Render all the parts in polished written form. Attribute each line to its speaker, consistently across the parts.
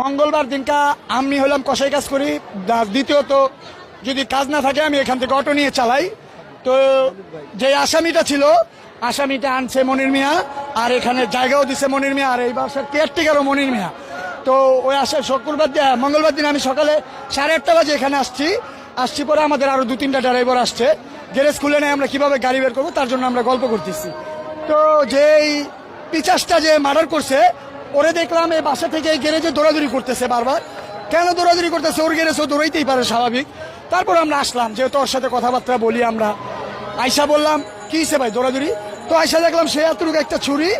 Speaker 1: মঙ্গলবার দিনকা আমি হলাম কষাই কাজ করি, দ্বিতীয়ত যদি কাজ না থাকে আমি এখান থেকে অটো নিয়ে চালাই। তো যে আসামিটা ছিল, আসামিটা আনছে মনির মিয়া, আর এখানে জায়গাও দিছে মনির মিয়া, আর এই বাসার কেয়ারটেকারও মনির মিয়া। তো ওই মঙ্গলবার দিন আমি সকালে 8:30 বাজে এখানে আসছি পরে আমাদের আরো 2-3টা ড্রাইভার আসছে, গ্যারেজ খুলে নেয় আমরা কিভাবে গাড়ি বের করবো তার জন্য আমরা গল্প করতেছি। তো যেই পিচাসটা যে মার্ডার করছে ওরে দেখলাম এই বাসা থেকে এই গ্যারেজে দৌড়াদৌড়ি করতেছে বারবার। কেন দৌড়াদৌড়ি করতেছে? ওর গ্যারেজ ও দৌড়াইতেই পারে, স্বাভাবিক। তারপর আমরা আসলাম, যেহেতু ওর সাথে কথাবার্তা বলি আমরা। আয়সা বললাম কি হয়েছে ভাই দৌড়াদৌড়ি? তো আয়সা দেখলাম সে এতটুকু একটা ছুরি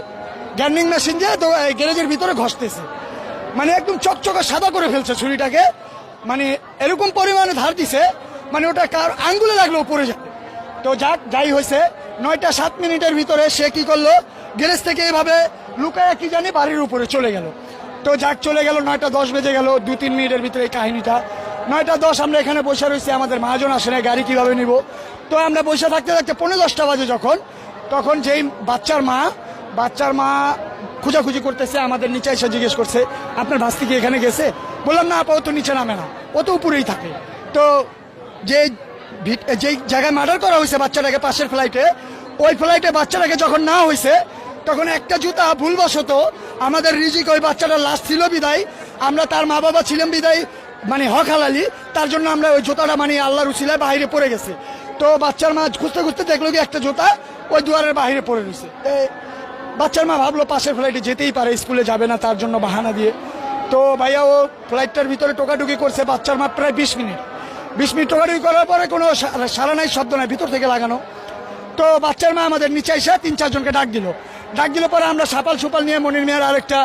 Speaker 1: গ্যান্ডিং মেশিন দিয়ে তো গ্যারেজের ভিতরে ঘষতেছে, মানে একদম চকচকে সাদা করে ফেলছে ছুরিটাকে, মানে এরকম পরিমাণে ধার দিছে, মানে ওটা কার আঙ্গুলে লাগলো পড়ে যাবে। তো যাই হয়েছে 9টা 7 মিনিটের ভিতরে সে কি করলো, গ্যারেজ থেকে এভাবে লুকায় কি জানি বাড়ির উপরে চলে গেল। তো চলে গেল, 9টা 10 বেজে গেল, 2-3 মিনিটের ভিতরে এই কাহিনীটা। 9টা 10 আমরা এখানে বসে রয়েছি, আমাদের মহাজন আসে না, গাড়ি কিভাবে নিব। তো আমরা বসে থাকতে থাকতে 9:45 বাজে তখন যেই বাচ্চার মা খুঁজাখুঁজি করতেছে, আমাদের নিচে এসে জিজ্ঞেস করছে আপনার ভাস্তি কি এখানে গেছে? বললাম না আপা, ও তো নিচে নামে না, ও তো উপরেই থাকে। তো যেই জায়গায় মার্ডার করা হয়েছে বাচ্চাটাকে, পাশের ফ্লাইটে, ওই ফ্লাইটে বাচ্চাটাকে যখন না হয়েছে তখন একটা জুতা ভুলবশত আমাদের রিজিক ওই বাচ্চাটার লাশ ছিল বিদায়, আমরা তার মা বাবা ছিলাম বিদায়, মানে হক হালালি, তার জন্য আমরা ওই জুতাটা মানে আল্লাহর উসিলায় বাইরে পড়ে গেছে। তো বাচ্চার মা খুঁজতে খুঁজতে দেখলো কি একটা জুতা ওই দুয়ারের বাইরে পড়ে রয়েছে। বাচ্চার মা ভাবলো পাশের ফ্লাইটে যেতেই পারে, স্কুলে যাবে না, তার জন্য বাহানা দিয়ে। তো ভাইয়া ও ফ্লাইটটার ভিতরে টোকাটুকি করছে বাচ্চার মা প্রায় 20 মিনিট টোকাটুকি করার পরে কোনো সারা নাই, শব্দ নাই, ভিতর থেকে লাগানো। তো বাচ্চার মা আমাদের নিচে এসে 3-4 জনকে ডাক দিল পরে আমরা সাপাল নিয়ে মনির মিয়ার আরেকটা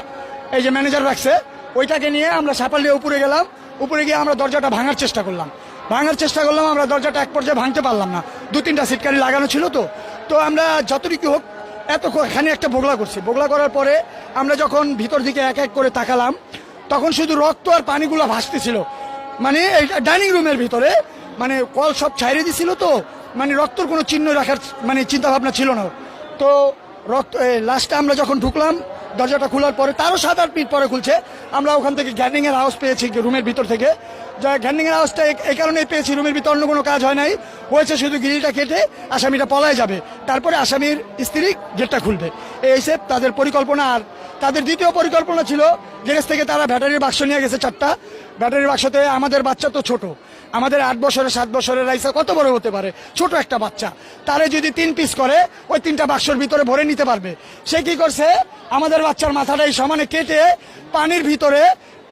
Speaker 1: এই যে ম্যানেজার রাখছে ওইটাকে নিয়ে আমরা সাপাল নিয়ে উপরে গেলাম। উপরে গিয়ে আমরা দরজাটা ভাঙার চেষ্টা করলাম, আমরা দরজাটা এক পর্যায়ে ভাঙতে পারলাম না, 2-3টা সিটকারি লাগানো ছিল। তো আমরা যতটুকু হোক এতখানি একটা বোগলা করার পরে আমরা যখন ভিতর দিকে এক এক করে তাকালাম তখন শুধু রক্ত আর পানিগুলো ভাসতেছিল, মানে এই ডাইনিং রুমের ভিতরে, মানে কল সব ছাইড়ে দিছিল। তো মানে রক্তর কোনো চিহ্ন রাখার মানে চিন্তা ভাবনা ছিল না। তো লাস্টে আমরা যখন ঢুকলাম দরজাটা খোলার পরে, তারও 7-8 মিনিট পরে খুলছে, আমরা ওখান থেকে গ্যান্ডিংয়ের আওয়াজ পেয়েছি রুমের ভিতর থেকে। গ্যান্ডিংয়ের আওয়াজটা এই কারণেই পেয়েছি, রুমের ভিতর অন্য কোনো কাজ হয় নাই, হয়েছে শুধু গ্রিলটা কেটে আসামিটা পলায় যাবে, তারপরে আসামির স্ত্রী গেটটা খুলবে, এই হিসেব তাদের পরিকল্পনা। আর তাদের দ্বিতীয় পরিকল্পনা ছিল গ্যারেজ থেকে তারা ব্যাটারির বাক্স নিয়ে গেছে 4টা। ব্যাটারির বাক্সতে আমাদের বাচ্চা তো ছোট, আমাদের 8 বছরের 7 বছরের রাইসা কত বড় হতে পারে, ছোট একটা বাচ্চা, তারে যদি 3 পিস করে ওই 3টা বাক্সর ভিতরে ভরে নিতে পারবে। সে কি করছে, আমাদের বাচ্চার মাথাটা এই সমানে কেটে পানির ভিতরে